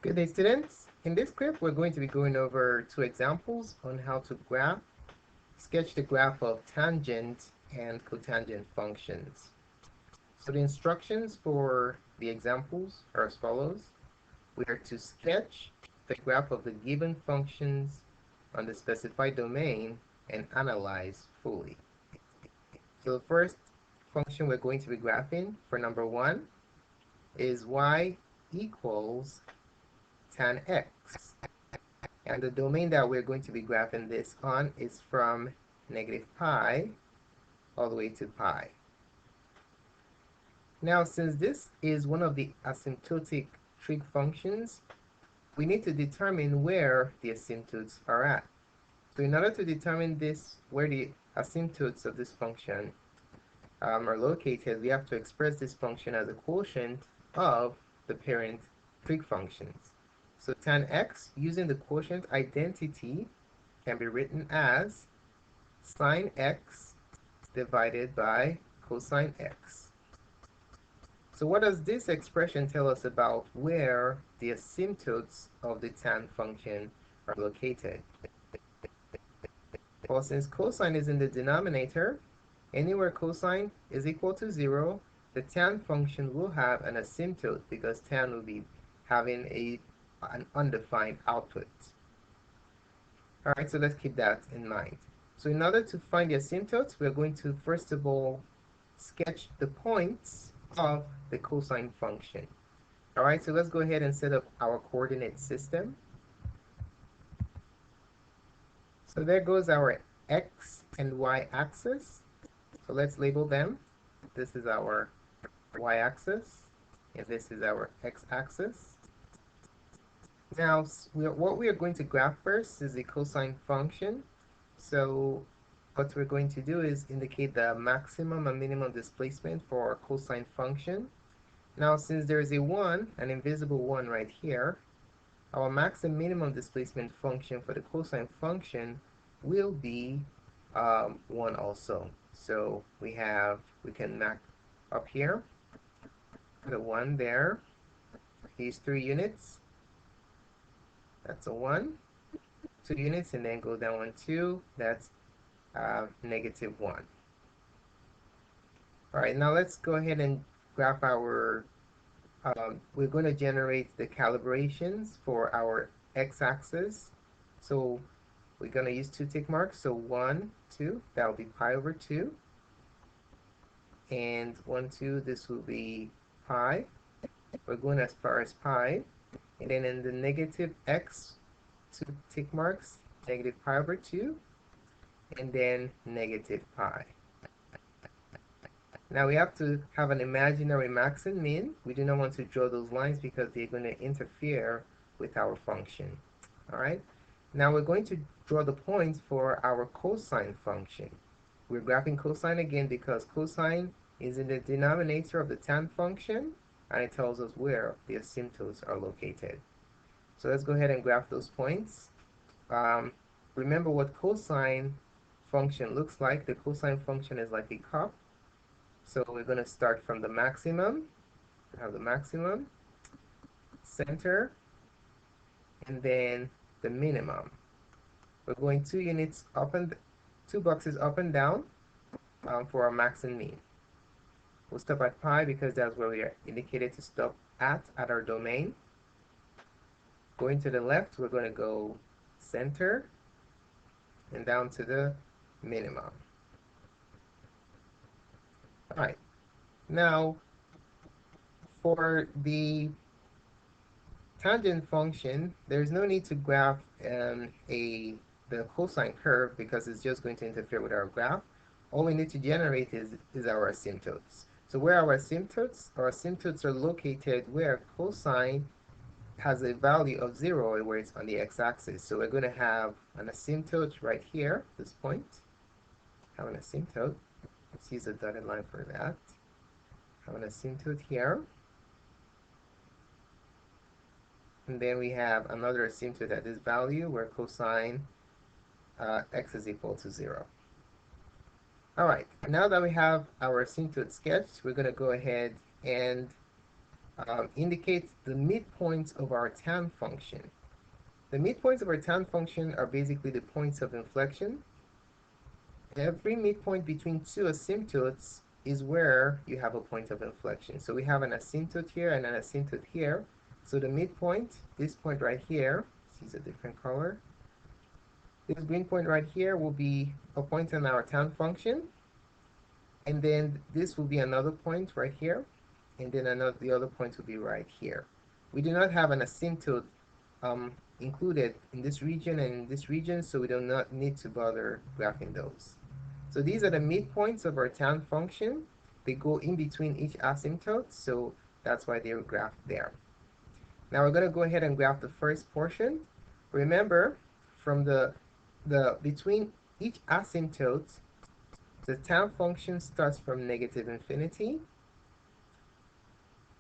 Good day, students. In this clip, we're going to be going over two examples on how to sketch the graph of tangent and cotangent functions. So the instructions for the examples are as follows. We are to sketch the graph of the given functions on the specified domain and analyze fully. So the first function we're going to be graphing for number one is y equals tan x. And the domain that we're going to be graphing this on is from negative pi all the way to pi. Now, since this is one of the asymptotic trig functions, we need to determine where the asymptotes are at. So in order to determine this, where the asymptotes of this function are located, we have to express this function as a quotient of the parent trig functions. So tan x, using the quotient identity, can be written as sine x divided by cosine x. So what does this expression tell us about where the asymptotes of the tan function are located? Well, since cosine is in the denominator, anywhere cosine is equal to 0, the tan function will have an asymptote because tan will be having an undefined output. All right, so let's keep that in mind. So in order to find the asymptotes, we're going to first of all sketch the points of the cosine function. All right, so let's go ahead and set up our coordinate system. So there goes our x and y axis. So let's label them. This is our y-axis, and this is our x-axis. Now, what we are going to graph first is the cosine function. So what we're going to do is indicate the maximum and minimum displacement for our cosine function. Now, since there is an invisible 1 right here, our max and minimum displacement function for the cosine function will be 1 also. So we can mark up here, put a 1 there, these 3 units. That's a 1, 2 units, and then go down 1, 2. That's negative 1. All right, now let's go ahead and graph our, we're going to generate the calibrations for our x-axis. So we're going to use 2 tick marks. So 1, 2, that will be pi over 2. And 1, 2, this will be pi. We're going as far as pi. And then in the negative x, 2 tick marks, negative pi over 2, and then negative pi. Now we have to have an imaginary max and min. We do not want to draw those lines because they're going to interfere with our function. All right. Now we're going to draw the points for our cosine function. We're graphing cosine again because cosine is in the denominator of the tan function, and it tells us where the asymptotes are located. So let's go ahead and graph those points. Remember what cosine function looks like. The cosine function is like a cup. So we're going to start from the maximum. We have the maximum, center, and then the minimum. We're going 2 units up and 2 boxes up and down for our max and min. We'll stop at pi because that's where we are indicated to stop at our domain. Going to the left, we're going to go center and down to the minimum. All right. Now, for the tangent function, there's no need to graph the cosine curve because it's just going to interfere with our graph. All we need to generate is our asymptotes. So where our asymptotes are located where cosine has a value of 0 where it's on the x-axis. So we're going to have an asymptote right here, this point. Have an asymptote. Let's use a dotted line for that. Have an asymptote here. And then we have another asymptote at this value where cosine x is equal to 0. All right, now that we have our asymptote sketched, we're going to go ahead and indicates the midpoints of our tan function. The midpoints of our tan function are basically the points of inflection. Every midpoint between two asymptotes is where you have a point of inflection. So we have an asymptote here and an asymptote here. So the midpoint, this point right here, this is a different color. This green point right here will be a point on our tan function. And then this will be another point right here. And then the other point will be right here. We do not have an asymptote included in this region and in this region, so we do not need to bother graphing those. So these are the midpoints of our tan function. They go in between each asymptote, so that's why they're graphed there. Now we're going to go ahead and graph the first portion. Remember, from between each asymptote, the tan function starts from negative infinity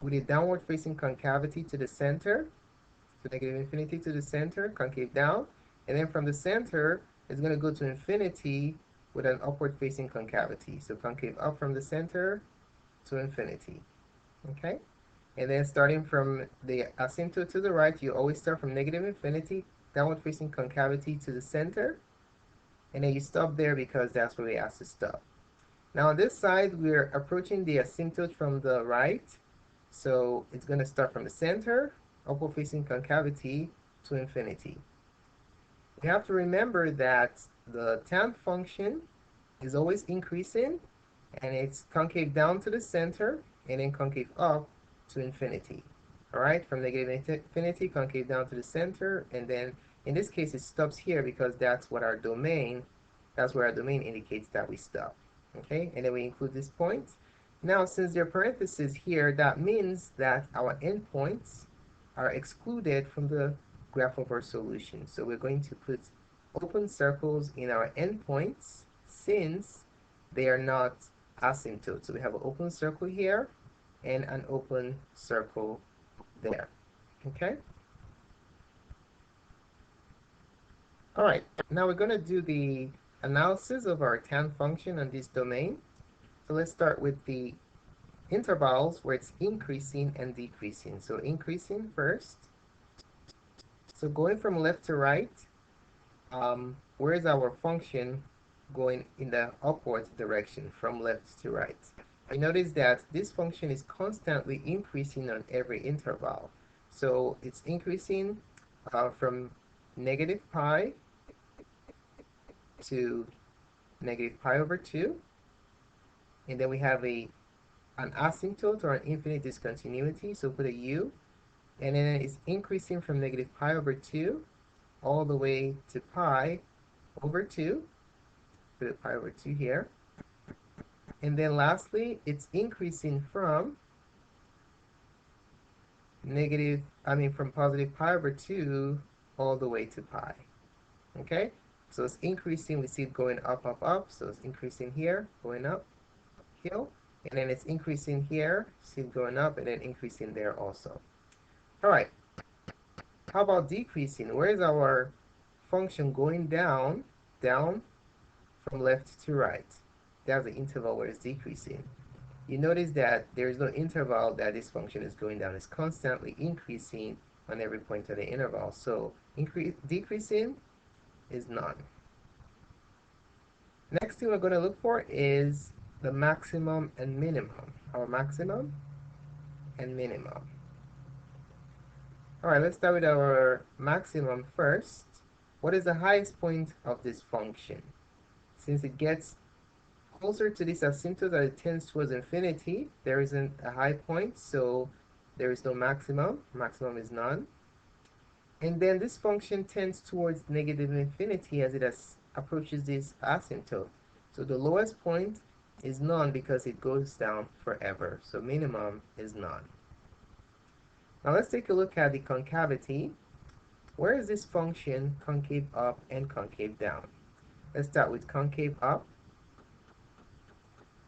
with a downward facing concavity to the center. So negative infinity to the center, concave down. And then from the center, it's going to go to infinity with an upward facing concavity. So concave up from the center to infinity. Okay? And then starting from the asymptote to the right, you always start from negative infinity, downward facing concavity to the center. And then you stop there because that's where we asked to stop. Now on this side, we're approaching the asymptote from the right. So it's going to start from the center, upward facing concavity to infinity. We have to remember that the tan function is always increasing, and it's concave down to the center and then concave up to infinity. All right, from negative infinity, concave down to the center, and then in this case it stops here because that's where our domain indicates that we stop. Okay, and then we include this point. Now, since there are parentheses here, that means that our endpoints are excluded from the graph of our solution. So we're going to put open circles in our endpoints since they are not asymptotes. So we have an open circle here and an open circle there. Okay? All right, now we're going to do the analysis of our tan function on this domain. So let's start with the intervals where it's increasing and decreasing. So increasing first. So going from left to right, where is our function going in the upward direction from left to right? I notice that this function is constantly increasing on every interval. So it's increasing from negative pi to negative pi over 2. And then we have an asymptote or an infinite discontinuity, so put a u. And then it's increasing from negative pi over 2 all the way to pi over 2. Put a pi over 2 here. And then lastly, it's increasing from from positive pi over 2 all the way to pi. Okay? So it's increasing, we see it going up, up, up. So it's increasing here, going up, hill. And then it's increasing here, see it going up, and then increasing there also. All right. How about decreasing? Where is our function going down, down from left to right? That's the interval where it's decreasing. You notice that there is no interval that this function is going down. It's constantly increasing on every point of the interval. So decreasing is none. Next thing we're going to look for is the maximum and minimum. Our maximum and minimum. All right, let's start with our maximum first. What is the highest point of this function? Since it gets closer to this asymptote that it tends towards infinity, there isn't a high point, so there is no maximum. Maximum is none. And then this function tends towards negative infinity as it approaches this asymptote. So the lowest point is none because it goes down forever. So minimum is none. Now let's take a look at the concavity. Where is this function concave up and concave down? Let's start with concave up.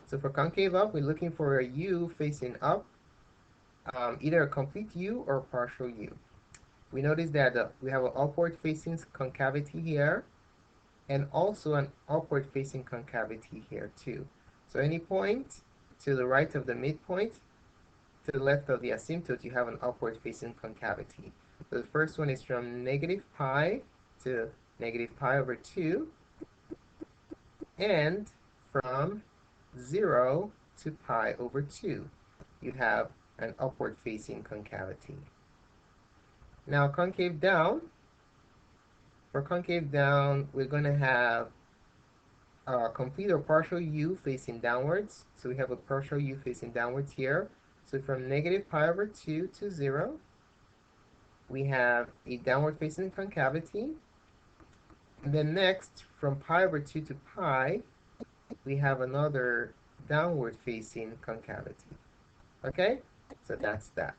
So for concave up, we're looking for a u facing up, either a complete u or partial u. We notice that we have an upward facing concavity here and also an upward facing concavity here too. So any point to the right of the midpoint to the left of the asymptote, you have an upward facing concavity. So the first one is from negative pi to negative pi over 2, and from 0 to pi over 2, you have an upward facing concavity. Now concave down, for concave down, we're going to have complete or partial U facing downwards. So we have a partial U facing downwards here. So from negative pi over 2 to 0, we have a downward facing concavity. And then next, from pi over 2 to pi, we have another downward facing concavity. Okay? So that's that.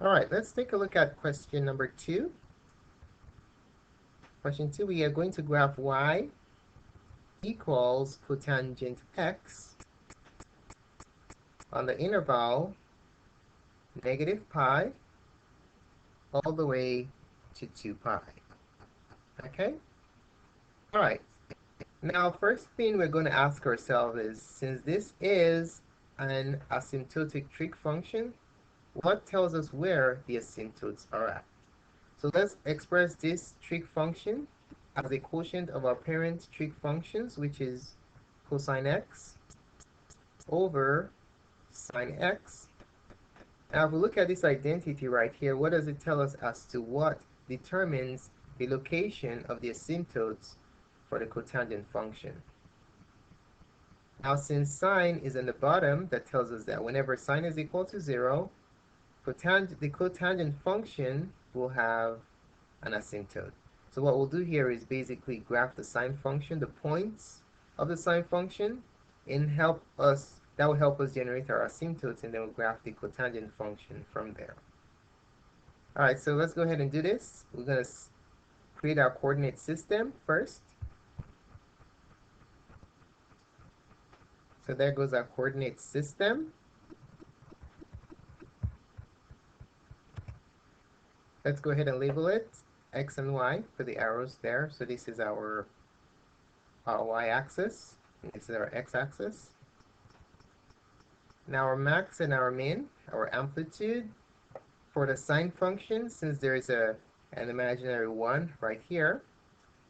All right, let's take a look at question number 2. Question 2, we are going to graph y equals cotangent x on the interval negative pi all the way to 2 pi. Okay? All right. Now, first thing we're going to ask ourselves is, since this is an asymptotic trig function, what tells us where the asymptotes are at? So let's express this trig function as a quotient of our parent trig functions, which is cosine x over sine x. Now, if we look at this identity right here, what does it tell us as to what determines the location of the asymptotes for the cotangent function? Now, since sine is in the bottom, that tells us that whenever sine is equal to 0, the cotangent function will have an asymptote. So what we'll do here is basically graph the sine function, the points of the sine function, and that will help us generate our asymptotes, and then we'll graph the cotangent function from there. All right, so let's go ahead and do this. We're going to create our coordinate system first. So there goes our coordinate system. Let's go ahead and label it x and y for the arrows there. So this is our y-axis, and this is our x-axis. Now our max and our min, our amplitude for the sine function, since there is an imaginary 1 right here,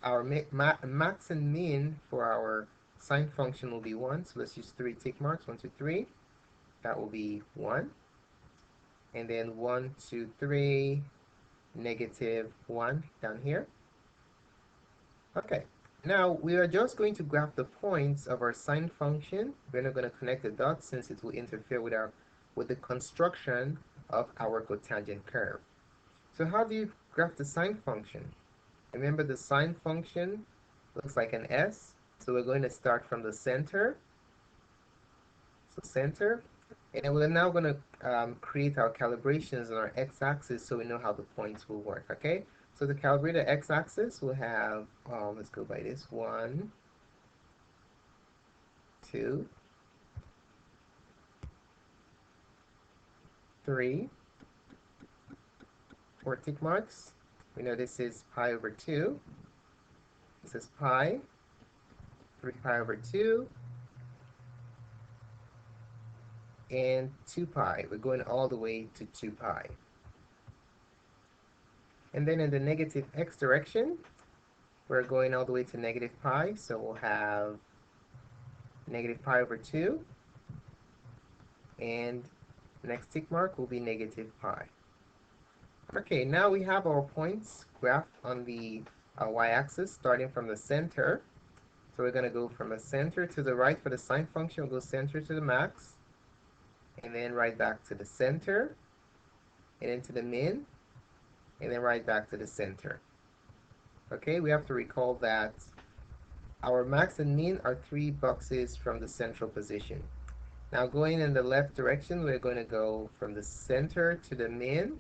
our max and min for our sine function will be 1. So let's use 3 tick marks, 1, 2, 3. That will be 1. And then 1, 2, 3, negative 1 down here. Okay, now we are just going to graph the points of our sine function. We're not going to connect the dots since it will interfere with the construction of our cotangent curve. So how do you graph the sine function? Remember, the sine function looks like an S. So we're going to start from the center. So center. And we're now going to create our calibrations on our x-axis so we know how the points will work, okay? So the calibrated x-axis will have, let's go by this, 1, 2, 3, 4 tick marks. We know this is pi over 2. This is pi, 3 pi over 2, and 2 pi. We're going all the way to 2 pi. And then in the negative x direction, we're going all the way to negative pi. So we'll have negative pi over 2. And next tick mark will be negative pi. Okay, now we have our points graphed on the y-axis starting from the center. So we're going to go from the center to the right for the sine function. We'll go center to the max. And then right back to the center, and into the min, and then right back to the center. Okay, we have to recall that our max and min are 3 boxes from the central position. Now going in the left direction, we're going to go from the center to the min,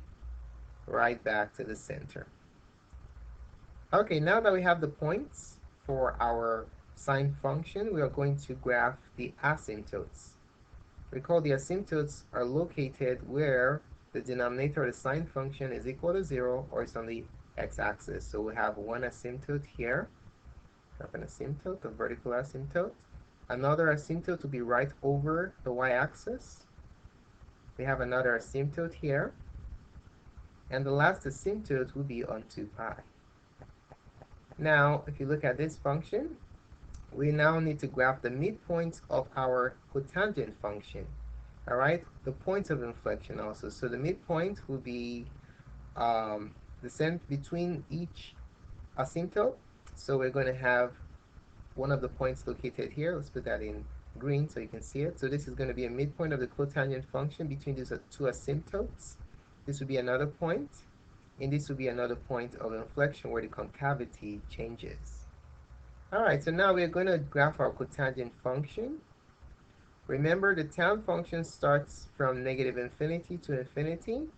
right back to the center. Okay, now that we have the points for our sine function, we are going to graph the asymptotes. Recall the asymptotes are located where the denominator of the sine function is equal to 0 or it's on the x-axis. So we have one asymptote here. We have an asymptote, a vertical asymptote. another asymptote to be right over the y-axis. We have another asymptote here. And the last asymptote will be on 2 pi. Now, if you look at this function, we now need to graph the midpoint of our cotangent function. All right, the point of inflection also. So the midpoint will be the center between each asymptote. So we're going to have one of the points located here. Let's put that in green so you can see it. So this is going to be a midpoint of the cotangent function between these two asymptotes. This will be another point, and this will be another point of inflection where the concavity changes. All right, so now we're going to graph our cotangent function. Remember, the tan function starts from negative infinity to infinity,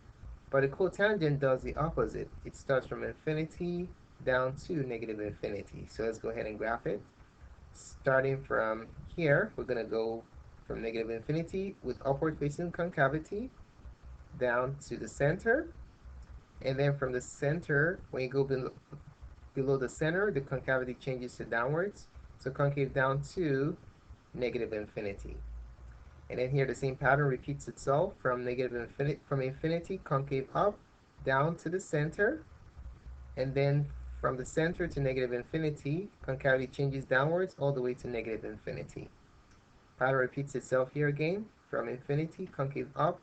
but the cotangent does the opposite. It starts from infinity down to negative infinity. So let's go ahead and graph it. Starting from here, we're going to go from negative infinity with upward facing concavity down to the center. And then from the center, when you go below the center, the concavity changes to downwards. So concave down to negative infinity. And then here the same pattern repeats itself from infinity, concave up, down to the center. And then from the center to negative infinity, concavity changes downwards all the way to negative infinity. Pattern repeats itself here again, from infinity, concave up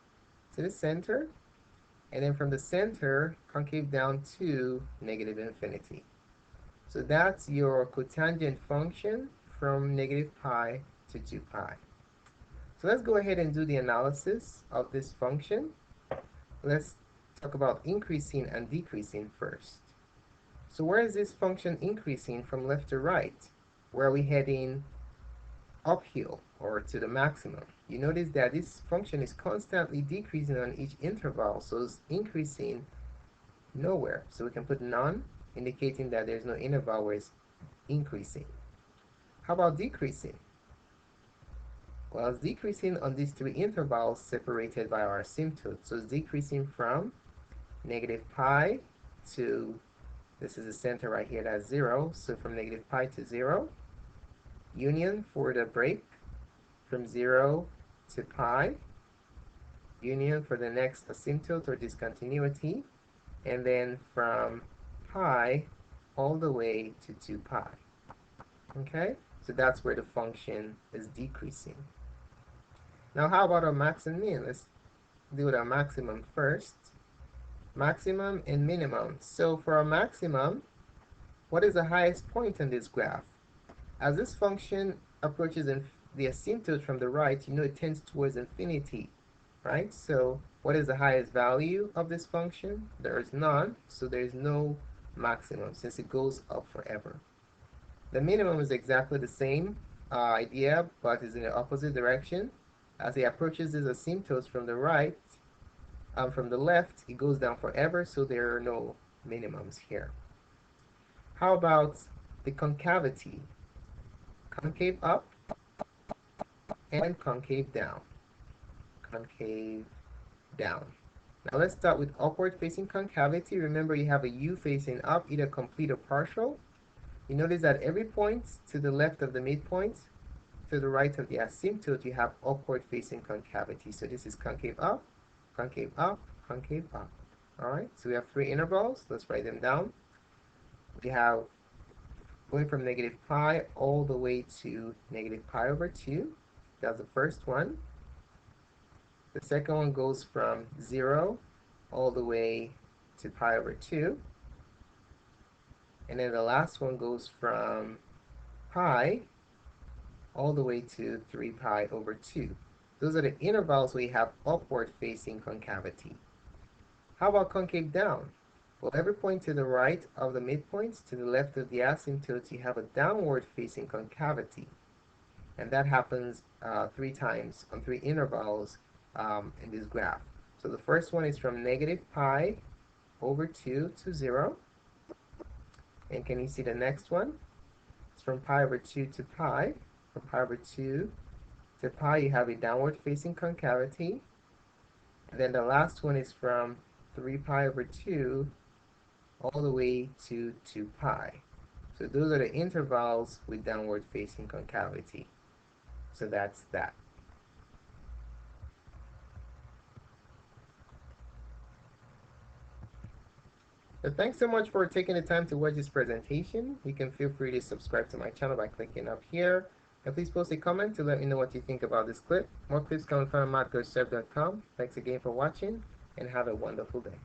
to the center. And then from the center, concave down to negative infinity. So that's your cotangent function from negative pi to 2 pi. So let's go ahead and do the analysis of this function. Let's talk about increasing and decreasing first. So where is this function increasing from left to right? Where are we heading uphill or to the maximum? You notice that this function is constantly decreasing on each interval, so it's increasing nowhere. So we can put none, indicating that there's no interval where it's increasing. How about decreasing? Well, it's decreasing on these three intervals separated by our asymptote. So it's decreasing from negative pi to, this is the center right here, that's 0. So from negative pi to 0. Union for the break from 0 to pi. Union for the next asymptote or discontinuity. And then from pi all the way to 2 pi. Okay? So that's where the function is decreasing. Now, how about our max and min? Let's do our maximum first. Maximum and minimum. So for our maximum, what is the highest point on this graph? As this function approaches the asymptote from the right, you know it tends towards infinity, right? So what is the highest value of this function? There is none, so there is no maximum since it goes up forever. The minimum is exactly the same idea, but is in the opposite direction. As it approaches these asymptotes from the right, from the left, it goes down forever, so there are no minimums here. How about the concavity? Concave up and concave down. Concave down. Now let's start with upward facing concavity. Remember, you have a U facing up, either complete or partial. You notice that every point to the left of the midpoint, to the right of the asymptote, you have upward facing concavity. So this is concave up, concave up, concave up. All right, so we have three intervals. Let's write them down. We have going from negative pi all the way to negative pi over 2. That's the first one. The second one goes from 0 all the way to pi over 2. And then the last one goes from pi all the way to 3 pi over 2. Those are the intervals where you have upward facing concavity. How about concave down? Well, every point to the right of the midpoints, to the left of the asymptotes, you have a downward facing concavity. And that happens 3 times on 3 intervals in this graph. So the first one is from negative pi over 2 to 0. And can you see the next one? It's from pi over 2 to pi. From pi over 2 to pi, you have a downward facing concavity. And then the last one is from 3 pi over 2 all the way to 2 pi. So those are the intervals with downward facing concavity. So that's that. So thanks so much for taking the time to watch this presentation. You can feel free to subscribe to my channel by clicking up here. And please post a comment to let me know what you think about this clip. More clips coming from mathgoserve.com. Thanks again for watching and have a wonderful day.